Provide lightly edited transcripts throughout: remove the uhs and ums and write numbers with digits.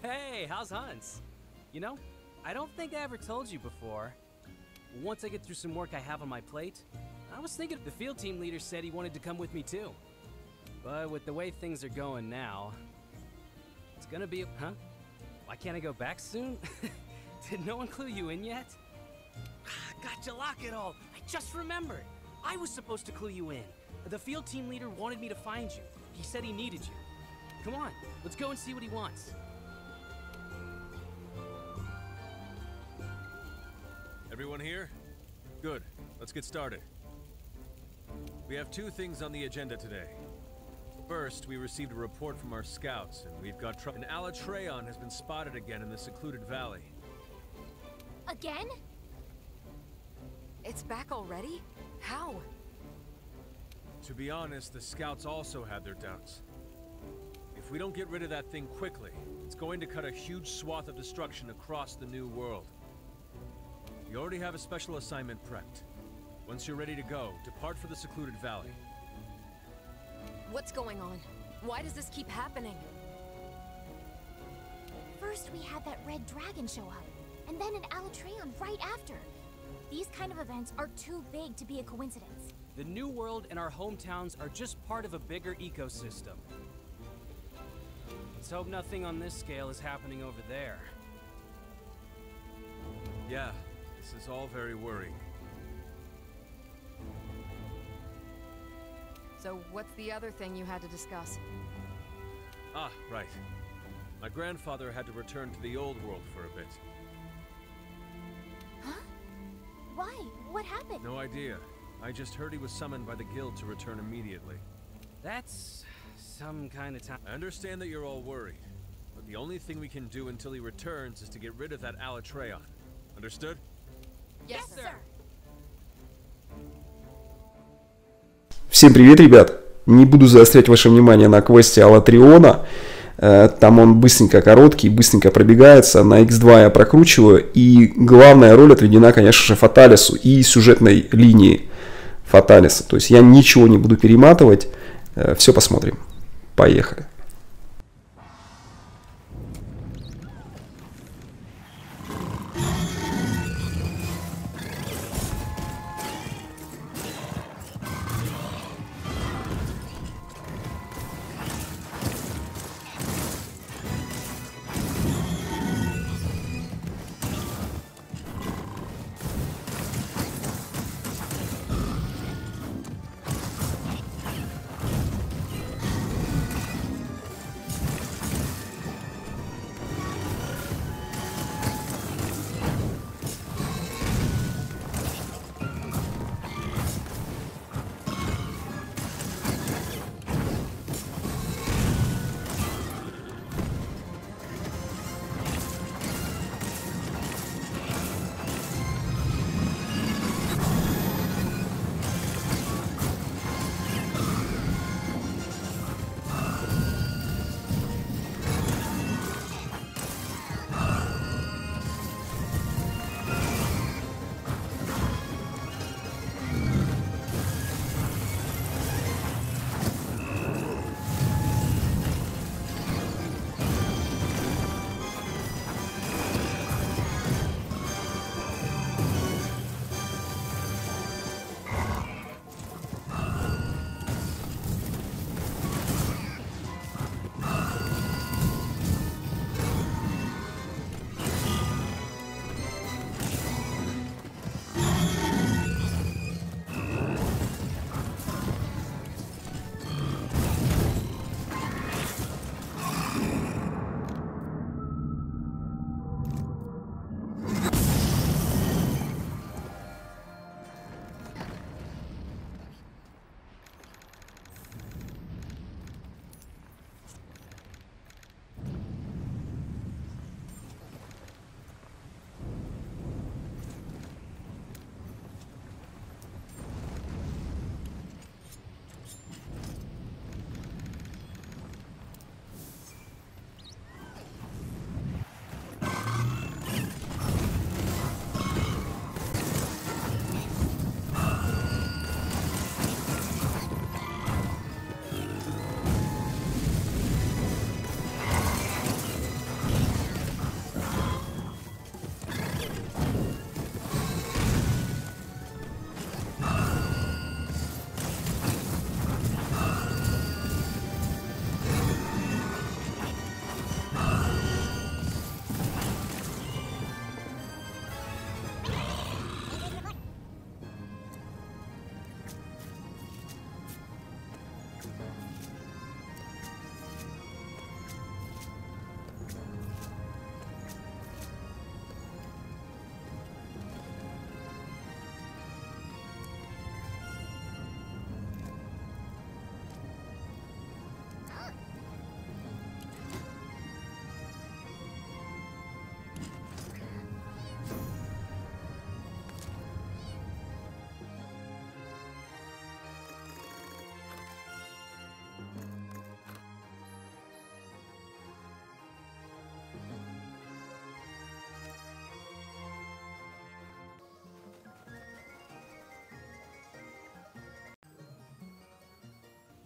Hey, how's Hans? You know, I don't think I ever told you before. Once I get through some work I have on my plate, I was thinking the field team leader said he wanted to come with me too. But with the way things are going now, it's gonna be... Huh? Why can't I go back soon? Did no one clue you in yet? Gotcha, lock it all. I just remembered. I was supposed to clue you in. The field team leader wanted me to find you. He said he needed you. Come on, let's go and see what he wants. Everyone here? Good. Let's get started. We have two things on the agenda today. First, we received a report from our scouts, and we've got trouble. An Alatreon has been spotted again in the secluded valley. Again? It's back already? How? To be honest, the scouts also had their doubts. If we don't get rid of that thing quickly, it's going to cut a huge swath of destruction across the new world. You already have a special assignment prepped. Once you're ready to go, depart for the secluded valley. What's going on? Why does this keep happening? First we had that red dragon show up, and then an Alatreon right after. These kind of events are too big to be a coincidence. The new world and our hometowns are just part of a bigger ecosystem. Let's hope nothing on this scale is happening over there. Yeah, this is all very worrying. So what's the other thing you had to discuss? Ah, right. My grandfather had to return to the old world for a bit. Huh? Why? What happened? No idea. I just heard he was summoned by the guild to return immediately. That's some kind of time. I understand that you're all worried, but the only thing we can do until he returns is to get rid of that Alatreon. Understood? Yes, sir. Всем привет, ребят! Не буду заострять ваше внимание на квесте Алатриона. Там он быстренько короткий, быстренько пробегается. На X2 я прокручиваю. И главная роль отведена, конечно же, Фаталису и сюжетной линии Фаталиса. То есть я ничего не буду перематывать. Все посмотрим. Поехали.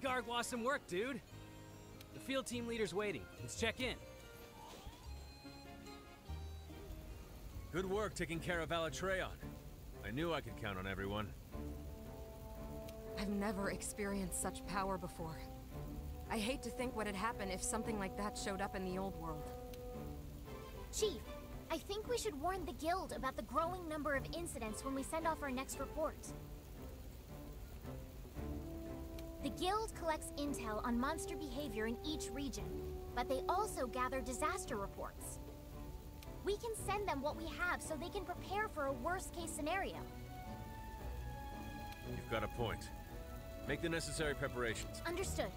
Garg, some work, dude. The field team leader's waiting. Let's check in. Good work taking care of Alatreon. I knew I could count on everyone. I've never experienced such power before. I hate to think what'd happen if something like that showed up in the old world. Chief, I think we should warn the Guild about the growing number of incidents when we send off our next report. The Guild collects intel on monster behavior in each region, but they also gather disaster reports. We can send them what we have so they can prepare for a worst-case scenario. You've got a point. Make the necessary preparations. Understood.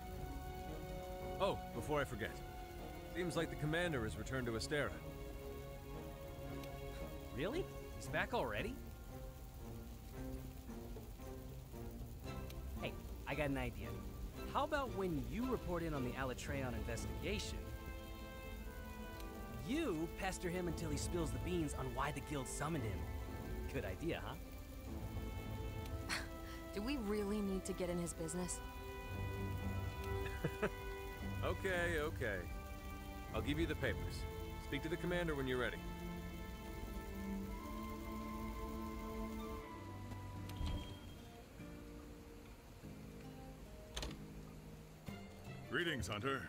Oh, before I forget. Seems like the commander has returned to Astera. Really? He's back already? Hey, I got an idea. How about when you report in on the Alatreon investigation, you pester him until he spills the beans on why the guild summoned him? Good idea, huh? Do we really need to get in his business? Okay, okay. I'll give you the papers. Speak to the commander when you're ready. Greetings, Hunter.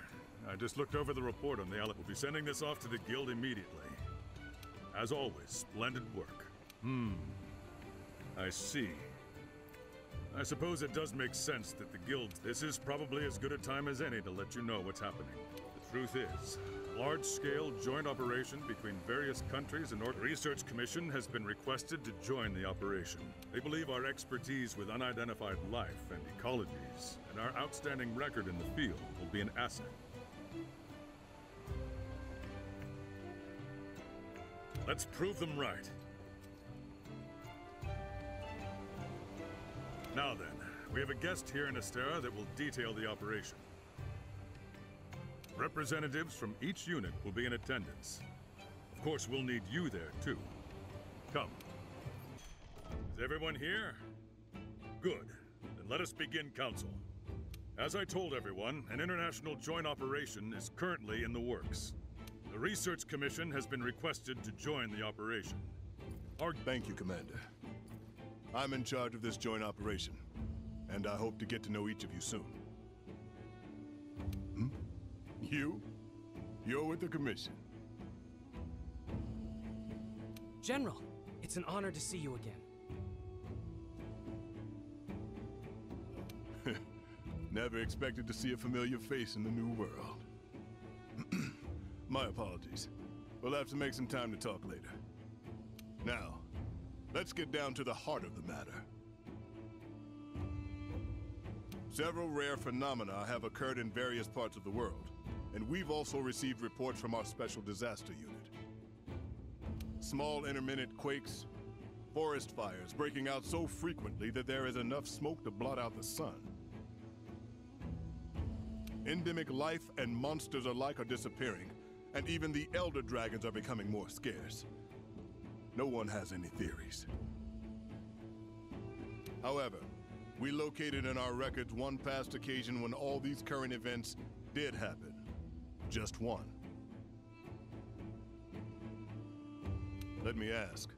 I just looked over the report on the Alat. We'll be sending this off to the guild immediately. As always, splendid work. I see. I suppose it does make sense that the guild... This is probably as good a time as any to let you know what's happening. The truth is, large-scale joint operation between various countries and North Research Commission has been requested to join the operation. They believe our expertise with unidentified life and ecologies and our outstanding record in the field will be an asset. Let's prove them right. Now then, we have a guest here in Astera that will detail the operation. Representatives from each unit will be in attendance. Of course, we'll need you there, too. Come. Is everyone here? Good. Then let us begin council. As I told everyone, an international joint operation is currently in the works. The Research Commission has been requested to join the operation. Thank you, Commander. I'm in charge of this joint operation, and I hope to get to know each of you soon. You? You're with the Commission. General, it's an honor to see you again. Never expected to see a familiar face in the new world. My apologies. We'll have to make some time to talk later. Now, let's get down to the heart of the matter. Several rare phenomena have occurred in various parts of the world, and we've also received reports from our Special Disaster Unit. Small intermittent quakes, forest fires breaking out so frequently that there is enough smoke to blot out the sun. Endemic life and monsters alike are disappearing, and even the Elder Dragons are becoming more scarce. No one has any theories. However, we located in our records one past occasion when all these current events did happen. Just one. Let me ask,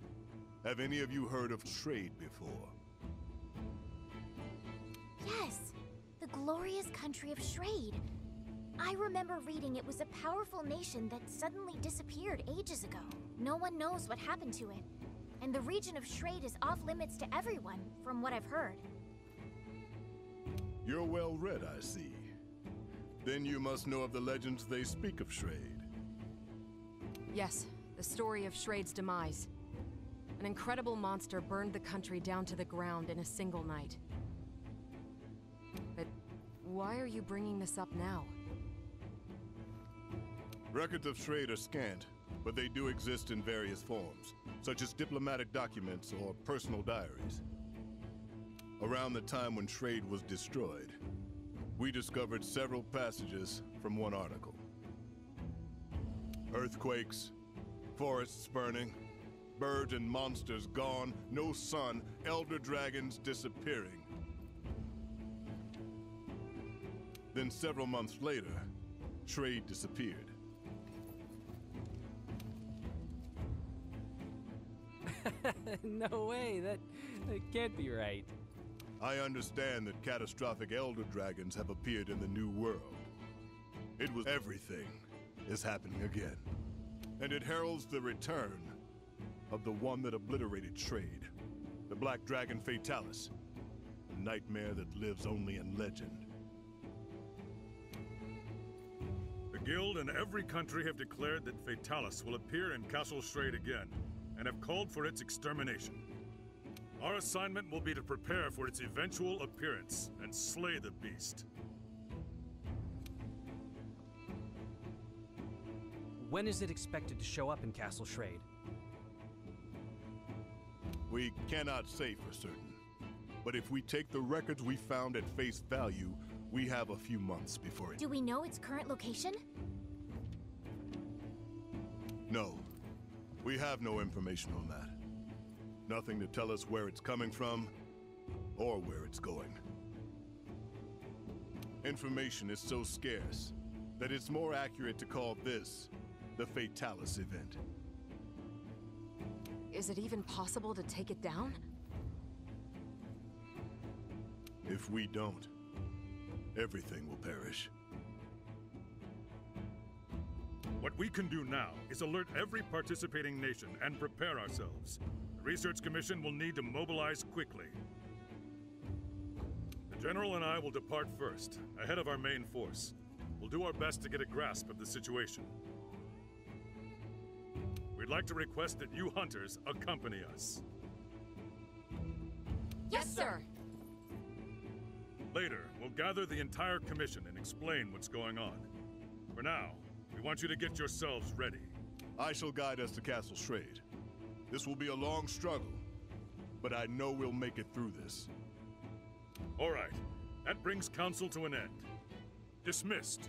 have any of you heard of trade before? Yes, the glorious country of Shrade. I remember reading it was a powerful nation that suddenly disappeared ages ago. No one knows what happened to it, and the region of Shrade is off limits to everyone, from what I've heard. You're well read, I see. Then you must know of the legends they speak of Shrade. Yes, the story of Shrade's demise. An incredible monster burned the country down to the ground in a single night. But why are you bringing this up now? Records of Shrade are scant, but they do exist in various forms, such as diplomatic documents or personal diaries. Around the time when Shrade was destroyed, we discovered several passages from one article. Earthquakes, forests burning, birds and monsters gone, no sun, elder dragons disappearing. Then several months later, Schrade disappeared. No way, that can't be right. I understand that catastrophic elder dragons have appeared in the New World. It was everything is happening again. And it heralds the return of the one that obliterated Schrade, the Black Dragon Fatalis, a nightmare that lives only in legend. The Guild and every country have declared that Fatalis will appear in Castle Schrade again, and have called for its extermination. Our assignment will be to prepare for its eventual appearance and slay the beast. When is it expected to show up in Castle Schrade? We cannot say for certain, but if we take the records we found at face value, we have a few months before it. Do we know its current location? No. We have no information on that. Nothing to tell us where it's coming from, or where it's going. Information is so scarce that it's more accurate to call this the Fatalis event. Is it even possible to take it down? If we don't, everything will perish. What we can do now is alert every participating nation and prepare ourselves. The Research Commission will need to mobilize quickly. The General and I will depart first, ahead of our main force. We'll do our best to get a grasp of the situation. We'd like to request that you hunters accompany us. Yes, sir! Later, we'll gather the entire commission and explain what's going on. For now, we want you to get yourselves ready. I shall guide us to Castle Schrade. This will be a long struggle, but I know we'll make it through this. All right, that brings council to an end. Dismissed.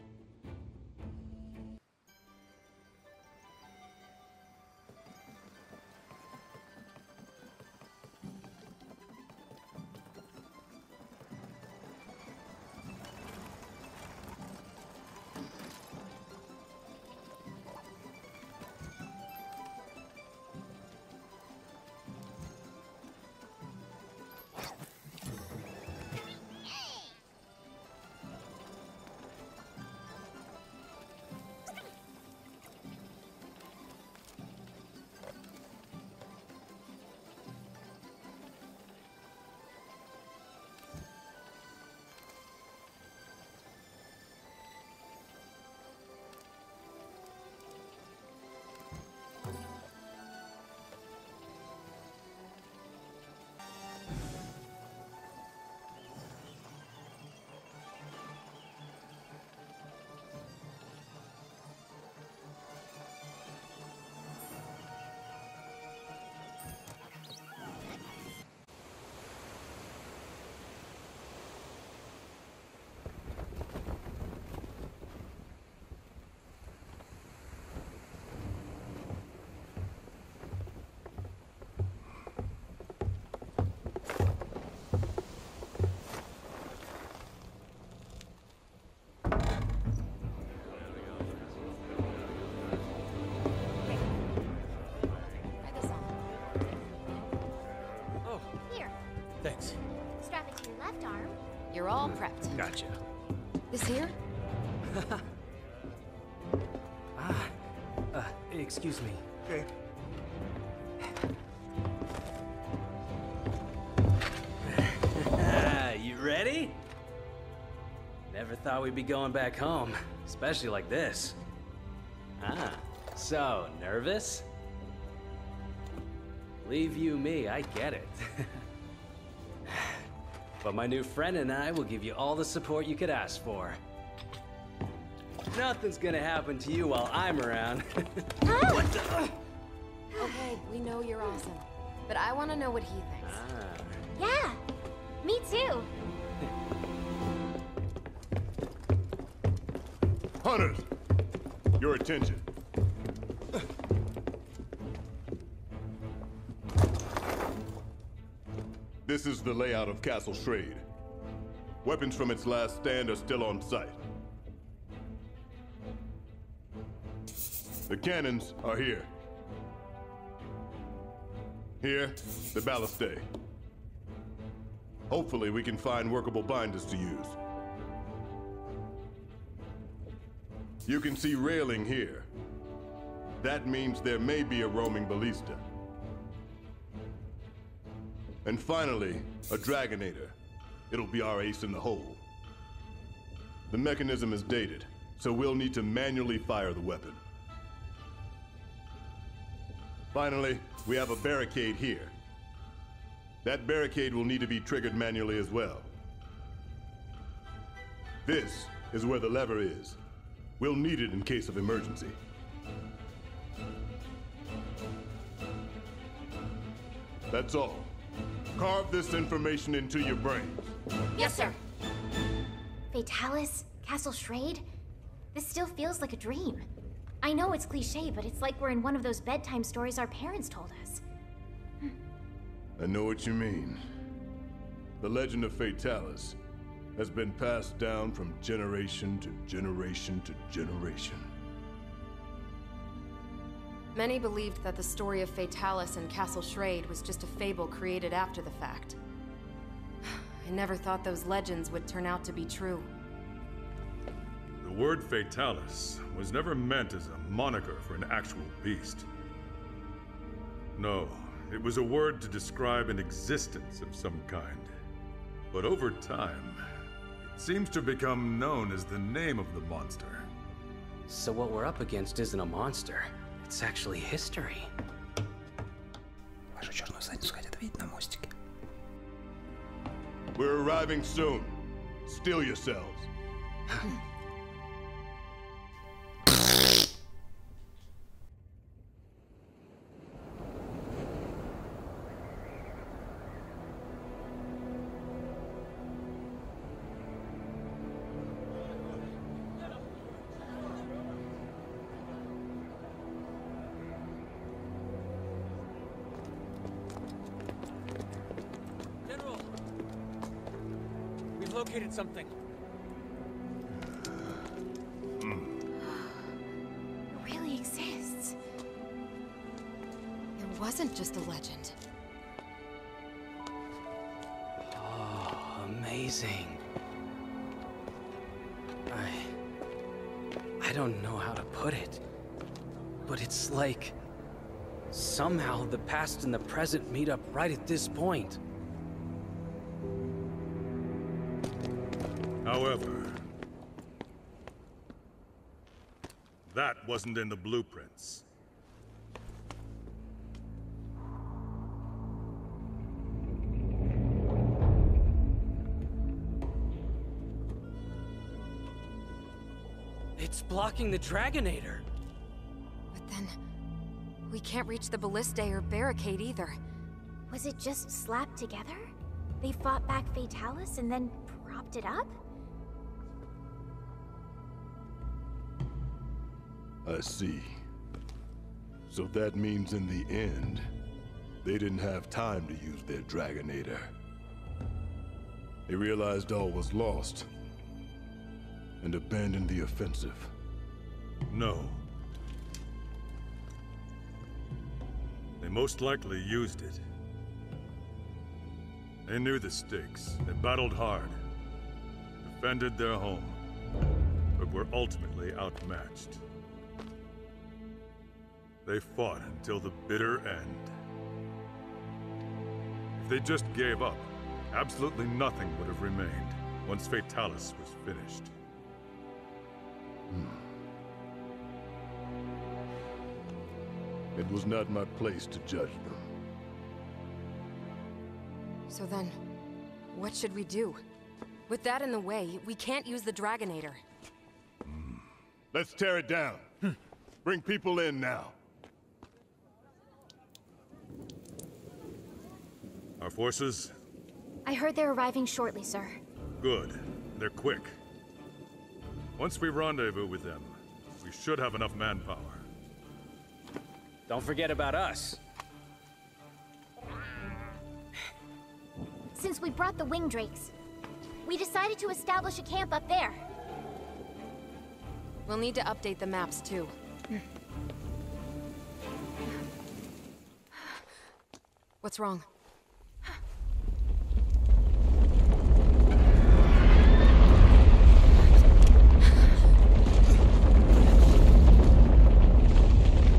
Thanks. Strap it to your left arm. You're all prepped. Gotcha. This here? Excuse me. Okay. You ready? Never thought we'd be going back home, especially like this. So, nervous? Leave you me, I get it. But my new friend and I will give you all the support you could ask for. Nothing's gonna happen to you while I'm around. What the? Okay, we know you're awesome. But I want to know what he thinks. Yeah, me too. Hunters, your attention. This is the layout of Castle Schrade. Weapons from its last stand are still on site. The cannons are here. Here, the ballistae. Hopefully we can find workable binders to use. You can see railing here. That means there may be a roaming ballista. And finally, a Dragonator. It'll be our ace in the hole. The mechanism is dated, so we'll need to manually fire the weapon. Finally, we have a barricade here. That barricade will need to be triggered manually as well. This is where the lever is. We'll need it in case of emergency. That's all. Carve this information into your brains. Yes, sir. Fatalis, Castle Schrade? This still feels like a dream. I know it's cliché, but it's like we're in one of those bedtime stories our parents told us. I know what you mean. The legend of Fatalis has been passed down from generation to generation to generation. Many believed that the story of Fatalis and Castle Schrade was just a fable created after the fact. I never thought those legends would turn out to be true. The word Fatalis was never meant as a moniker for an actual beast. No, it was a word to describe an existence of some kind. But over time, it seems to become known as the name of the monster. So what we're up against isn't a monster. It's actually history. Вашу черную задницу хотят видеть на мостике. We're arriving soon. Still yourselves. General! We've located something. It really exists. It wasn't just a legend. Oh, amazing. I don't know how to put it, but it's like somehow the past and the present meet up right at this point. However, that wasn't in the blueprints. It's blocking the Dragonator. But then, we can't reach the ballistae or barricade either. Was it just slapped together? They fought back Fatalis and then propped it up? I see. So that means in the end, they didn't have time to use their Dragonator. They realized all was lost and abandoned the offensive. No. They most likely used it. They knew the stakes. They battled hard, defended their home, but were ultimately outmatched. They fought until the bitter end. If they just gave up, absolutely nothing would have remained once Fatalis was finished. It was not my place to judge them. So then, what should we do? With that in the way, we can't use the Dragonator. Let's tear it down. Bring people in now. Our forces? I heard they're arriving shortly, sir. Good. They're quick. Once we rendezvous with them, we should have enough manpower. Don't forget about us. Since we brought the wing drakes, We decided to establish a camp up there. We'll need to update the maps, too. What's wrong?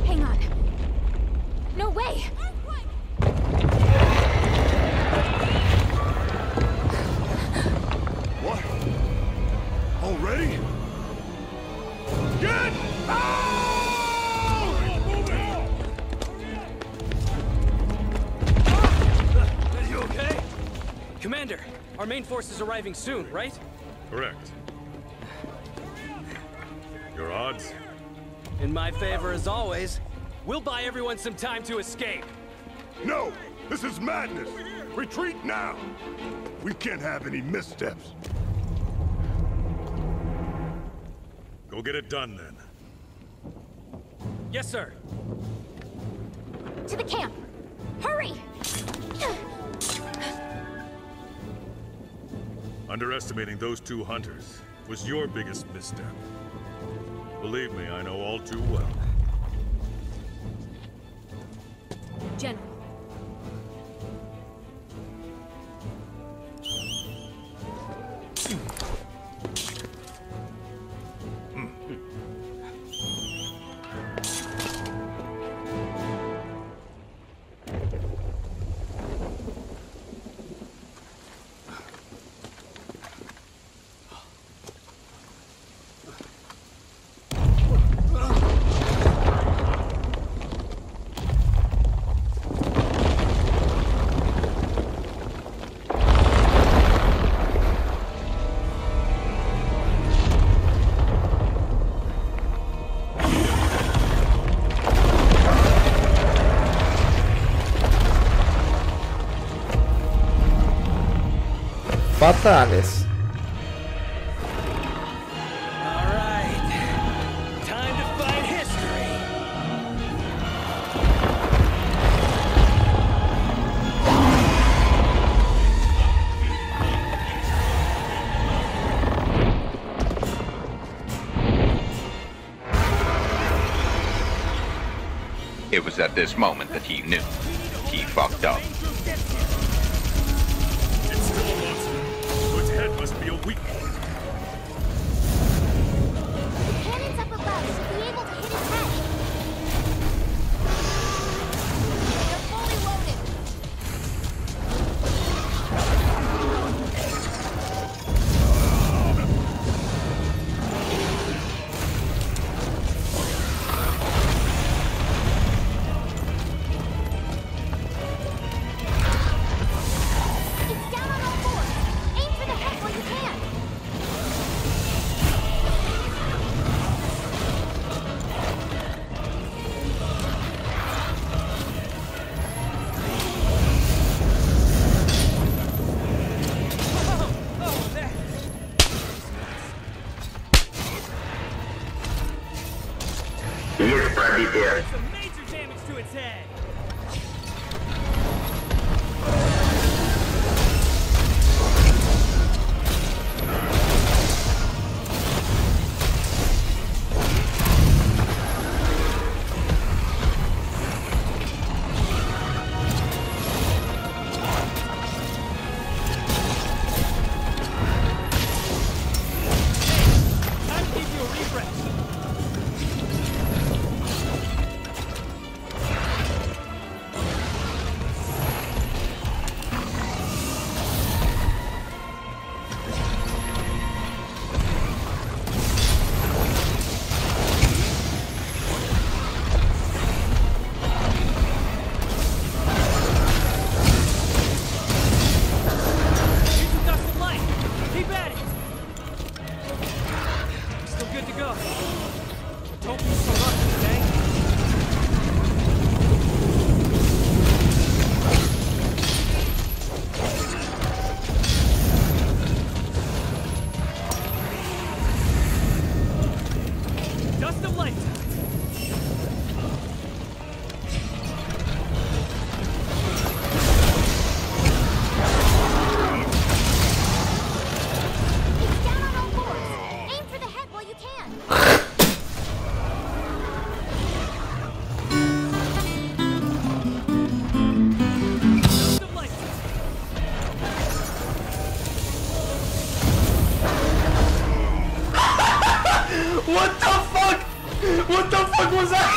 Hang on. No way! What? Already? Get out! You okay? Commander, our main force is arriving soon, right? Correct. Your odds? In my favor as always. We'll buy everyone some time to escape. No! This is madness! Retreat now! We can't have any missteps. Go get it done, then. Yes, sir. To the camp! Hurry! Underestimating those two hunters was your biggest misstep. Believe me, I know all too well. General. Фаталис. All right. Time to fight history. It was at this moment that he knew. He fucked up. It's still a monster, so its head must be a weak point. The cannons up above should be able to hit his head. They're fully loaded. It's down on all fours. Aim for the head where you can. Oh, there. Some major damage to its head. Time to give you a refresh. Use the dust of light. Keep at it. Still good to go. Don't be so lucky, okay? Dust of light. What the fuck? What the fuck was that?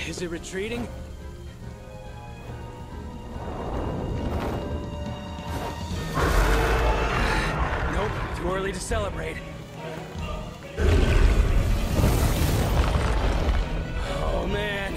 Is it retreating? Nope, too early to celebrate. Oh man.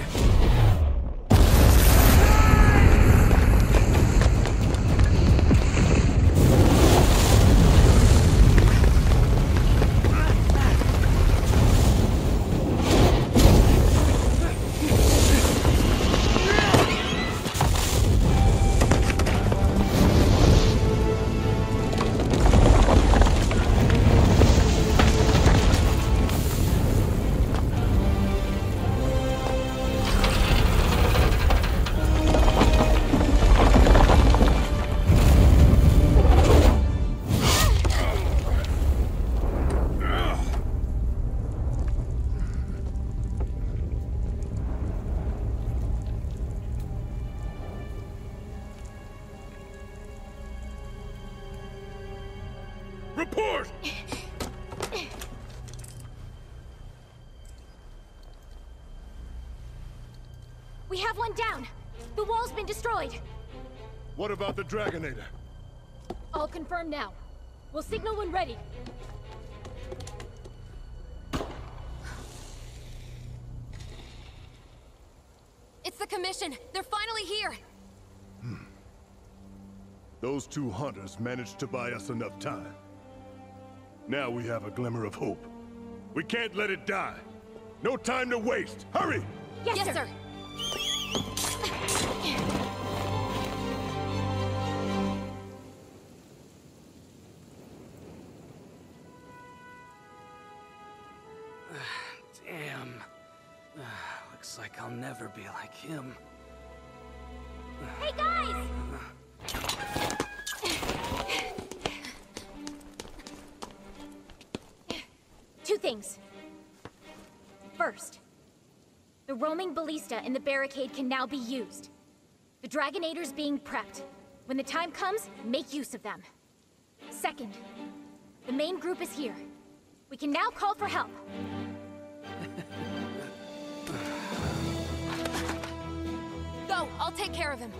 Report! We have one down. The wall's been destroyed. What about the Dragonator? I'll confirm now. We'll signal when ready. It's the Commission. They're finally here. Those two hunters managed to buy us enough time. Now we have a glimmer of hope. We can't let it die. No time to waste. Hurry! Yes, sir. Damn. Looks like I'll never be like him. Hey, guys! things. First, the roaming ballista in the barricade can now be used. The Dragonator's being prepped. When the time comes, make use of them. Second, the main group is here. We can now call for help. Go! I'll take care of him.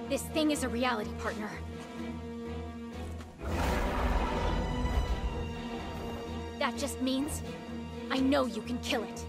This thing is a reality, partner. That just means I know you can kill it.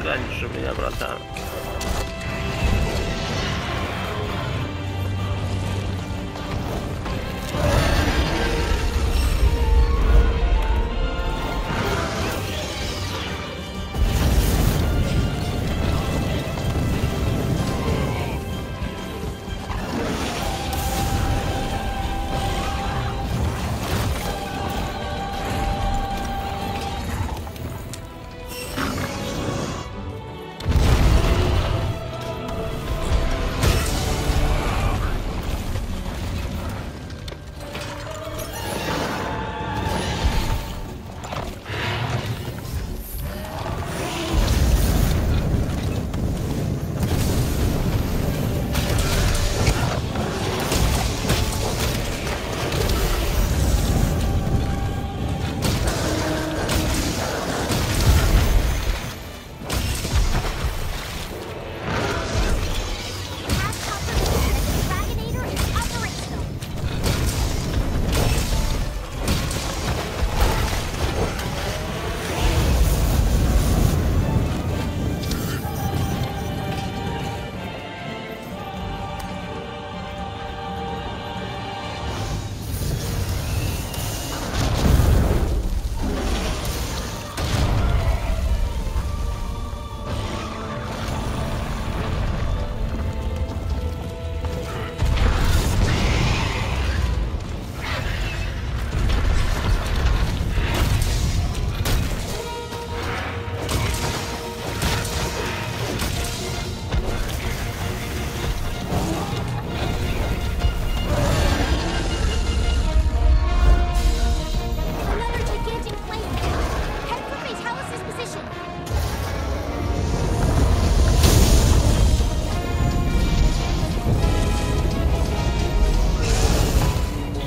Достанешь у меня, братан.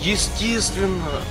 Естественно.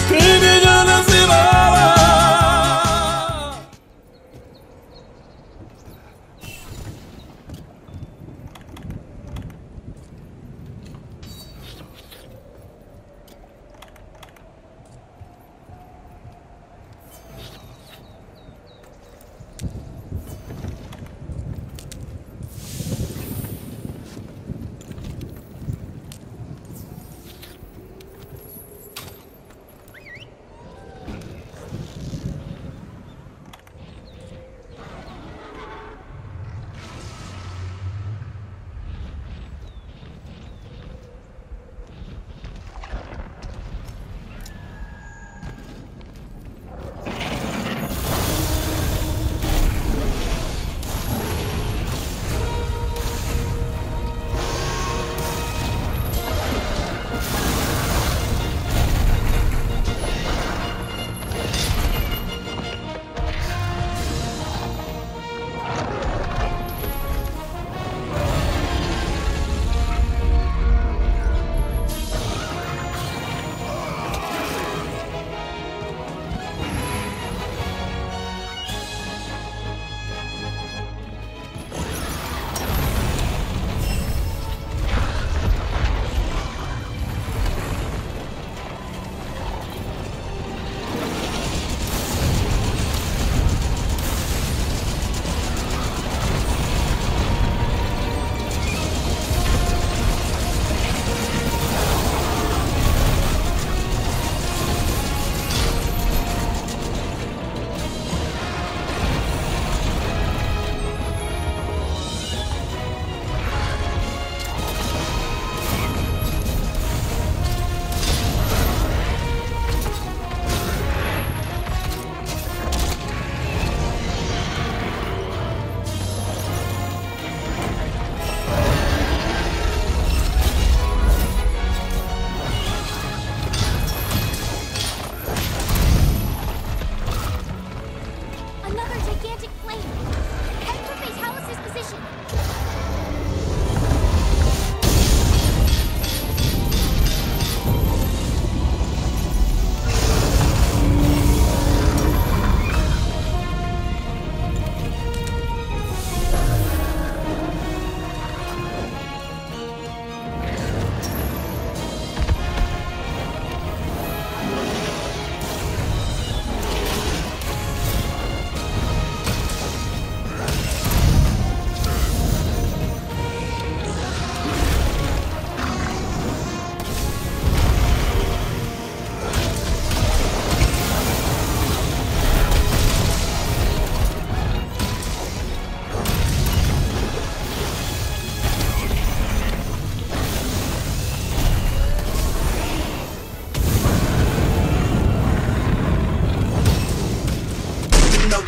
Ты меня называла.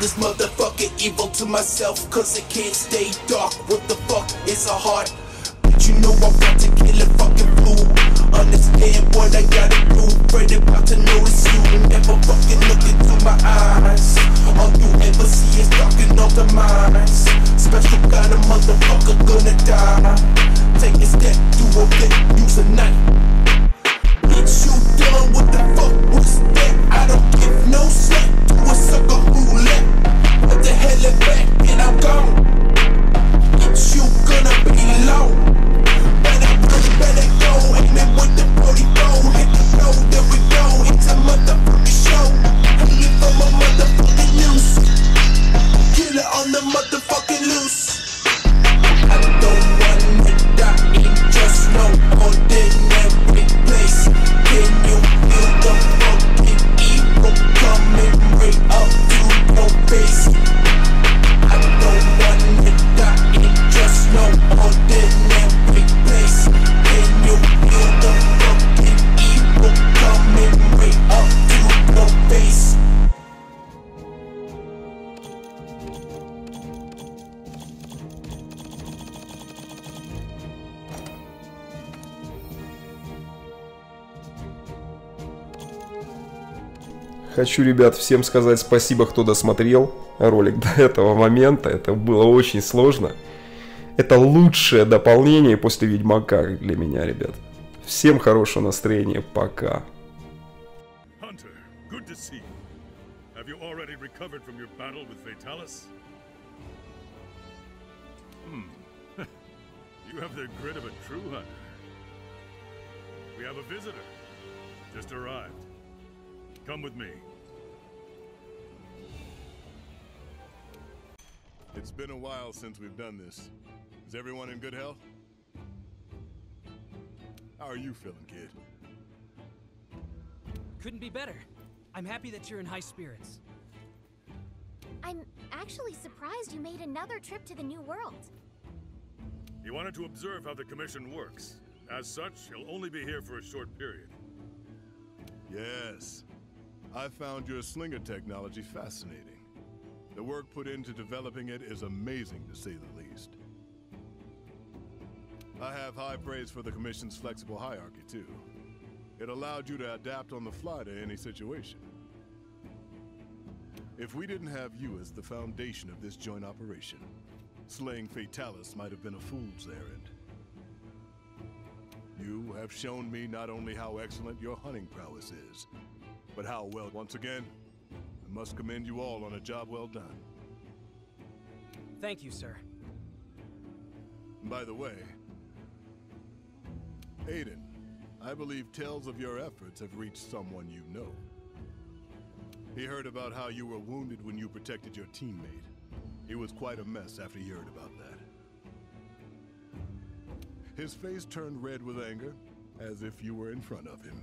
this motherfucker evil to myself, cause it can't stay dark. What the fuck is a heart? But you know I'm about to kill a fucking fool. Understand what I gotta do. Afraid about to notice you. Never fucking look into my eyes. All you ever see is talking off the minds. Special kind of motherfucker gonna die. Take a step, do a flip, use a knife. Bitch, you done, what the fuck was that? I don't give no slack to a sucker who left. What the hell is back and I'm gone. Bitch, you gonna be low. Better go, aiming with the body roll. Hit the flow, there we go, it's a motherfucking show. Hanging from a motherfucking noose. Killer on the motherfucking loose. I don't wanna die in just no ordinary place. Can you feel the fucking evil coming right up to your face? I don't wanna die in just no ordinary place. Can you feel the fucking evil coming right up to your face? Хочу, ребят, всем сказать спасибо, кто досмотрел ролик до этого момента. Это было очень сложно. Это лучшее дополнение после Ведьмака для меня, ребят. Всем хорошего настроения. Пока. Hunter, good to see you. Have you already recovered from your battle with Fatalis? You have the grit of a true hunter. We have a visitor. Just arrived. Come with me. It's been a while since we've done this. Is everyone in good health? How are you feeling, kid? Couldn't be better. I'm happy that you're in high spirits. I'm actually surprised you made another trip to the New World. He wanted to observe how the commission works. As such, he'll only be here for a short period. Yes. I found your slinger technology fascinating. The work put into developing it is amazing, to say the least. I have high praise for the Commission's flexible hierarchy, too. It allowed you to adapt on the fly to any situation. If we didn't have you as the foundation of this joint operation, slaying Fatalis might have been a fool's errand. You have shown me not only how excellent your hunting prowess is, but how well, once again, I must commend you all on a job well done. Thank you, sir. By the way, Aiden, I believe tales of your efforts have reached someone you know. He heard about how you were wounded when you protected your teammate. He was quite a mess after he heard about that. His face turned red with anger, as if you were in front of him.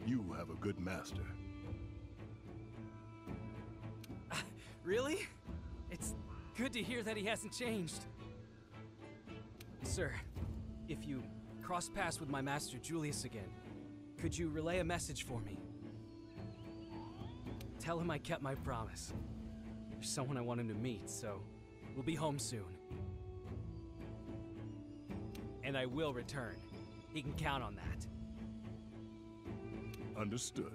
You have a good master. Really? It's good to hear that he hasn't changed. Sir, if you cross paths with my master Julius again, could you relay a message for me? Tell him I kept my promise. There's someone I want him to meet, so we'll be home soon. And I will return. He can count on that. Understood.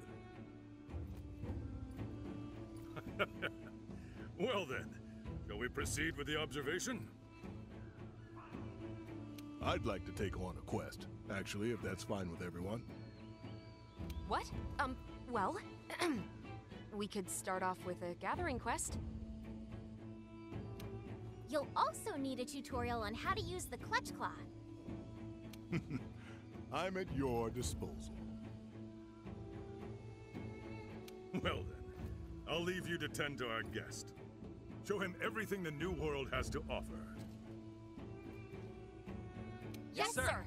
Well then, shall we proceed with the observation? I'd like to take on a quest, actually, if that's fine with everyone. What? Well, we could start off with a gathering quest. You'll also need a tutorial on how to use the clutch claw. I'm at your disposal. Well then, I'll leave you to tend to our guest. Show him everything the New World has to offer. Yes, sir.